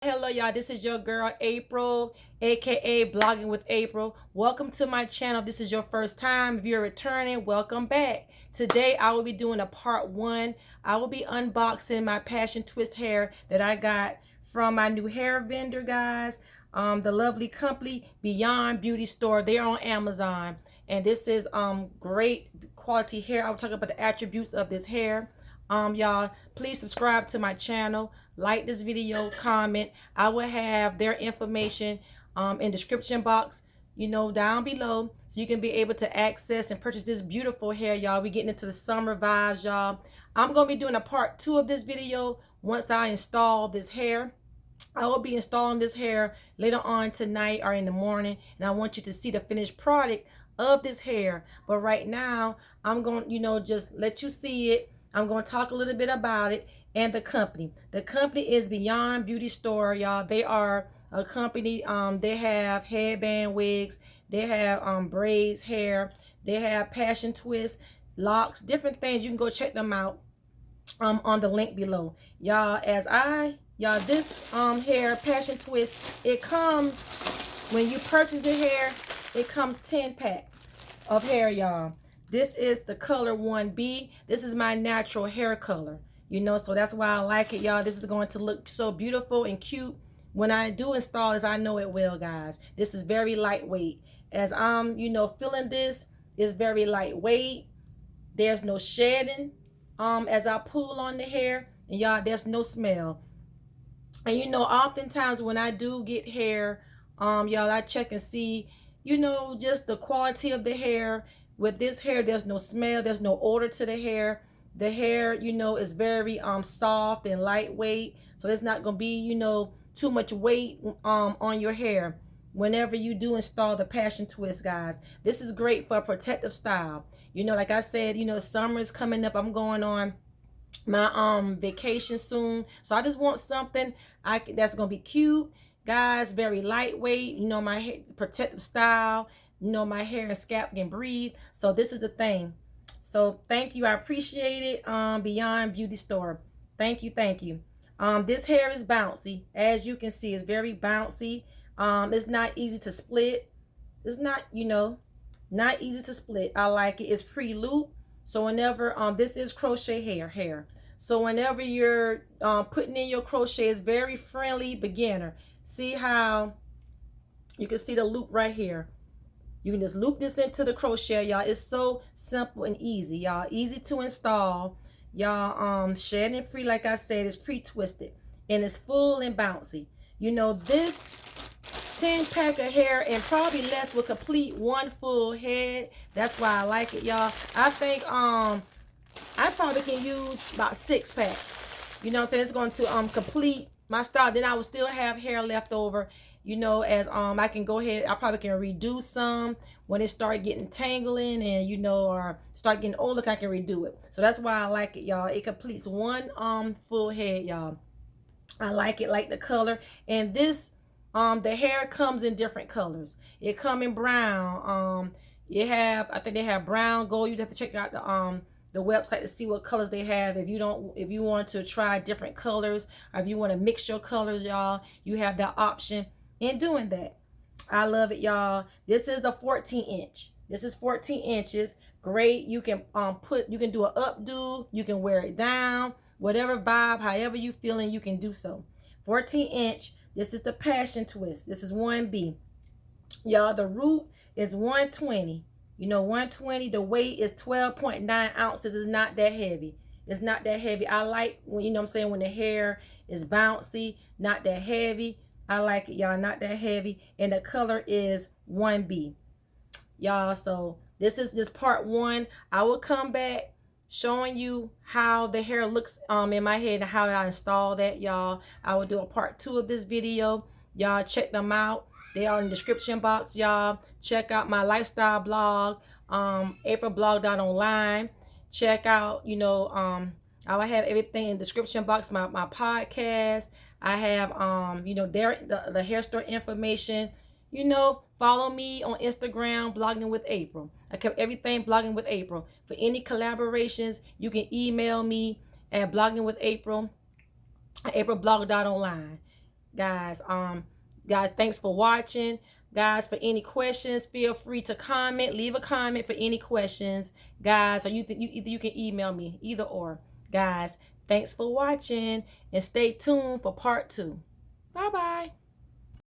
Hello y'all, this is your girl April, aka Blogging with April. Welcome to my channel. This is your first time. If you're returning, welcome back. Today I will be doing a part one. I will be unboxing my passion twist hair that I got from my new hair vendor, guys. The lovely company Beyond Beauty Store. They're on Amazon. And this is great quality hair. I will talk about the attributes of this hair. Y'all, please subscribe to my channel, like this video, comment. I will have their information in description box, down below, so you can be able to access and purchase this beautiful hair, y'all. We getting into the summer vibes, y'all. I'm gonna be doing a part two of this video once I install this hair. I will be installing this hair later on tonight or in the morning, and I want you to see the finished product of this hair. But right now, I'm going to, just let you see it. I'm going to talk a little bit about it and the company. The company is Beyond Beauty Store, y'all. They are a company. They have headband wigs. They have braids, hair. They have passion twists, locks, different things. You can go check them out on the link below, y'all. This hair passion twist, it comes when you purchase the hair. It comes 10 packs of hair, y'all. This is the color 1B. This is my natural hair color, so that's why I like it, y'all. This is going to look so beautiful and cute when I do install this. I know it will, guys. This is very lightweight. As I'm, feeling this, is very lightweight. There's no shedding as I pull on the hair, and y'all, there's no smell. And oftentimes when I do get hair, y'all, I check and see, just the quality of the hair. With this hair, there's no smell, there's no odor to the hair. The hair, is very soft and lightweight. So there's not gonna be, too much weight on your hair whenever you do install the passion twist, guys. This is great for a protective style. Like I said, summer is coming up. I'm going on my vacation soon. So I just want something that's gonna be cute, guys, very lightweight, my hair, protective style. My hair and scalp can breathe. So this is the thing. So thank you. I appreciate it. Beyond Beauty Store. Thank you. Thank you. This hair is bouncy. As you can see, it's very bouncy. It's not easy to split. It's not, not easy to split. I like it. It's pre-loop. So whenever, this is crochet hair. So whenever you're putting in your crochet, it's very friendly beginner. See how you can see the loop right here. You can just loop this into the crochet, y'all. It's so simple and easy, y'all. Easy to install, y'all. Shedding free, like I said, is pre-twisted and it's full and bouncy. This 10 pack of hair and probably less will complete one full head. That's why I like it, y'all. I think I probably can use about 6 packs. What I'm saying? It's going to complete my style. Then I will still have hair left over. As I can go ahead, I probably can redo some when it start getting tangling and or start getting older, I can redo it. So that's why I like it, y'all. It completes one full head, y'all. I like it, like the color. And this the hair comes in different colors. It come in brown. I think they have brown, gold. You have to check out the website to see what colors they have. If you want to try different colors, or if you want to mix your colors, y'all, you have that option in doing that. I love it, y'all. This is a 14 inch. This is 14 inches. Great. You can you can do an updo. You can wear it down. Whatever vibe, however you feeling, you can do so. 14 inch. This is the passion twist. This is 1B. Y'all, the root is 120. 120. The weight is 12.9 ounces. It's not that heavy. It's not that heavy. I like when, what I'm saying, when the hair is bouncy, not that heavy. I like it, y'all, not that heavy. And the color is 1B, y'all. So this is just part one. I will come back showing you how the hair looks in my head and how I install that, y'all. I will do a part two of this video. Y'all check them out. They are in the description box, y'all. Check out my lifestyle blog, aprilblog.online. Check out, I will have everything in the description box. My podcast. I have the hair store information. Follow me on Instagram, Blogging with April. I kept everything Blogging with April. For any collaborations, you can email me at bloggingwithapril@aprilblog.online. guys. Guys, thanks for watching. Guys, for any questions, feel free to comment. Leave a comment for any questions, guys. Or you can email me, either or. Guys, thanks for watching, and stay tuned for part 2. Bye bye.